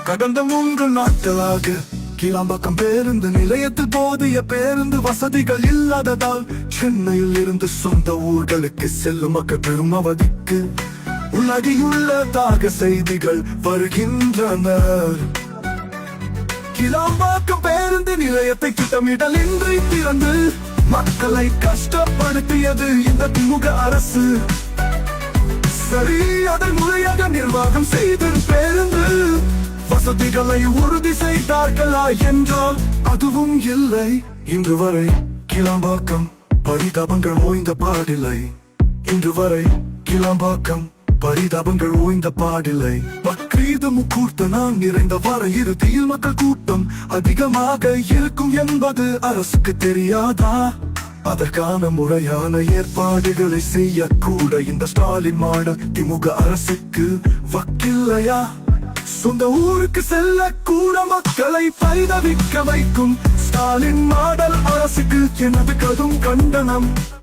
கடந்த 3 நாட்களாக கிளாம்பாக்கம் பேருந்து நிலையத்தில் போதிய பேருந்து வசதிகள் இல்லாததால் சென்னையில் இருந்து சொந்த ஊர்களுக்கு செல்லும் மக்கள் பெரும் அவதிக்கு உள்ளாகியுள்ளதாக செய்திகள் வருகின்றனர். கிளாம்பாக்கம் பேருந்து நிலையத்தை திட்டமிடல் இன்றி திறந்து மக்களை கஷ்டப்படுத்தியது இந்த திமுக அரசு. சரி, அதை முறையாக நிர்வாகம் செய்து பேருந்து வசதிகளை உறுதி செய்தார்களா என்றால் அதுவும் இல்லை. இன்று வரை கிளாம்பாக்கம் பரிதாபங்கள் ஓய்ந்த பாடில்லை. இன்று வரை கிளாம்பாக்கம் பரிதாபங்கள் ஓய்ந்த பாடில்லை. பக்ரீது முகூர்த்த நாள் நிறைந்த வார இறுதியில் மக்கள் கூட்டம் அதிகமாக இருக்கும் என்பது அரசுக்கு தெரியாதா? அதற்கான முறையான ஏற்பாடுகளை செய்யக்கூட இந்த ஸ்டாலின் மாட திமுக அரசுக்கு வக்கில்லையா? சொந்த ஊருக்கு செல்ல கூட மக்களை பரிதவிக்க வைக்கும் ஸ்டாலின் மாடல் அரசுக்கு எனது கடும் கண்டனம்.